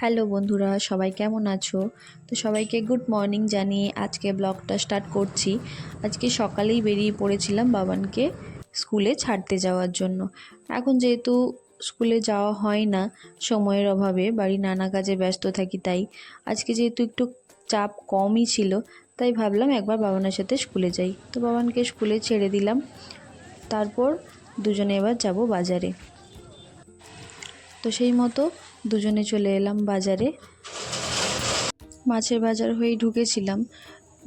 Hello বন্ধুরা, সবাই কেমন আছো? তো সবাইকে গুড মর্নিং জানিয়ে আজকে ব্লগটা স্টার্ট করছি। আজকে সকালেই বেরিয়ে পড়েছিলাম বাবানকে স্কুলে ছাড়তে যাওয়ার জন্য। এখন যেহেতু স্কুলে যাওয়া হয় না সময়ের অভাবে, বাড়ির নানা কাজে ব্যস্ত থাকি, তাই আজকে যেহেতু একটু চাপ কমই ছিল, তাই ভাবলাম একবার বাবানের সাথে স্কুলে যাই। তো বাবানকে স্কুলে ছেড়ে দিলাম, তারপর দুজনে এবার যাব বাজারে। তো সেই মতো দুজনে চলে এলাম বাজারে। মাছের বাজার হয়েই ঢুকেছিলাম।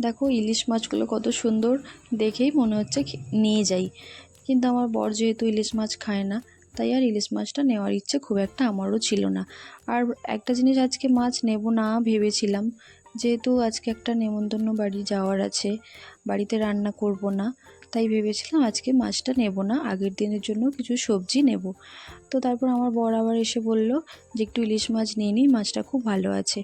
দেখো ইলিশ মাছগুলো কত সুন্দর, দেখেই মনে হচ্ছে নিয়ে যাই, কিন্তু আমার বর যেহেতু ইলিশ মাছ খায় না, তাই আর ইলিশ মাছটা নেওয়ার ইচ্ছে খুব একটা আমারও ছিল না। আর একটা জিনিস, আজকে মাছ নেব না ভেবেছিলাম, যেহেতু আজকে একটা নেমন্তন্ন বাড়ি যাওয়ার আছে, বাড়িতে রান্না করব না, তাই ভেবেছিলাম আজকে মাছটা নেব না, আগের দিনের জন্য কিছু সবজি নেব। তো তারপর আমার বর আবার এসে বলল যে একটু ইলিশ মাছ নিয়ে নিই, মাছটা খুব ভালো আছে।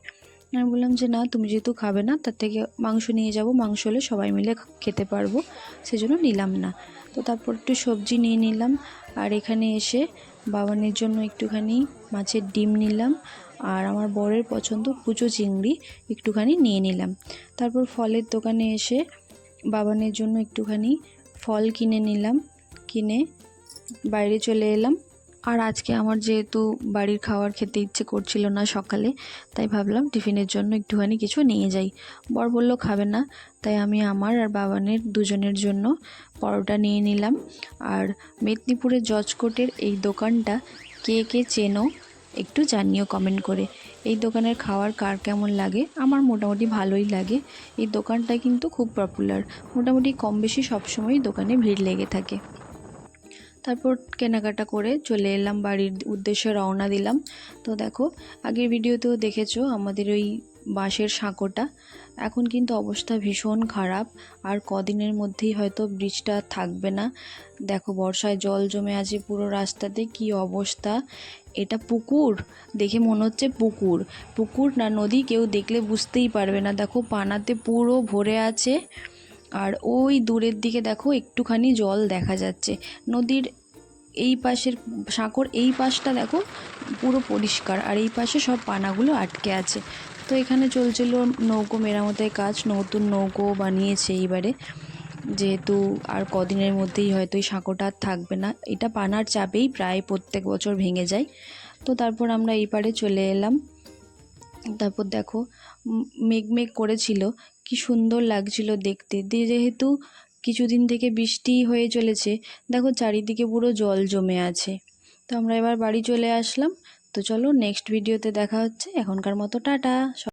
আমি বললাম যে না, তুমি যেহেতু খাবে না, তার থেকে মাংস নিয়ে যাব, মাংস হলে সবাই মিলে খেতে পারবো, সেজন্য নিলাম না। তো তারপর একটু সবজি নিয়ে নিলাম, আর এখানে এসে বাবানের জন্য একটুখানি মাছের ডিম নিলাম, আর আমার বরের পছন্দ কুচো চিংড়ি একটুখানি নিয়ে নিলাম। তারপর ফলের দোকানে এসে বাবানের জন্য একটুখানি ফল কিনে নিলাম, কিনে বাইরে চলে এলাম। আর আজকে আমার যেহেতু বাড়ির খাবার খেতে ইচ্ছে করছিল না সকালে, তাই ভাবলাম টিফিনের জন্য একটুখানি কিছু নিয়ে যাই। বর বলল খাবে না, তাই আমি আমার আর বাবানের দুজনের জন্য পরোটা নিয়ে নিলাম। আর মেদিনীপুরের জজকোটের এই দোকানটা কে কে চেনো একটু জানিও কমেন্ট করে। এই দোকানের খাবার কার কেমন লাগে? আমার মোটামুটি ভালোই লাগে। এই দোকানটা কিন্তু খুব পপুলার, মোটামুটি কম বেশি সবসময়ই দোকানে ভিড় লেগে থাকে। তারপর কেনাকাটা করে চলে এলাম বাড়ির উদ্দেশ্যে, রওনা দিলাম। তো দেখো, আগের ভিডিওতেও দেখেছো আমাদের ওই বাঁশের সাঁকোটা, এখন কিন্তু অবস্থা ভীষণ খারাপ, আর কদিনের মধ্যেই হয়তো ব্রিজটা থাকবে না। দেখো বর্ষায় জল জমে আছে পুরো রাস্তাতে, কি অবস্থা। এটা পুকুর, দেখে মনে হচ্ছে পুকুর, পুকুর না নদী কেউ দেখলে বুঝতেই পারবে না। দেখো পানাতে পুরো ভরে আছে, আর ওই দূরের দিকে দেখো একটুখানি জল দেখা যাচ্ছে। নদীর এই পাশের সাঁকোর এই পাশটা দেখো পুরো পরিষ্কার, আর এই পাশে সব পানাগুলো আটকে আছে। তো এখানে চলছিল নৌকো মেরামতের কাজ, নতুন নৌকো বানিয়েছে এইবারে, যেহেতু আর কদিনের মধ্যেই হয়তো এই সাঁকোটা আর থাকবে না। এটা পানার চাপেই প্রায় প্রত্যেক বছর ভেঙে যায়। তো তারপর আমরা এই পারে চলে এলাম। তারপর দেখো মেঘ মেঘ করেছিল, কি সুন্দর লাগছিল দেখতে। যেহেতু কিছুদিন থেকে বৃষ্টি হয়ে চলেছে, দেখো চারিদিকে পুরো জল জমে আছে। তো আমরা এবার বাড়ি চলে আসলাম। তো চলো নেক্সট ভিডিওতে দেখা হচ্ছে, এখনকার মতো টাটা।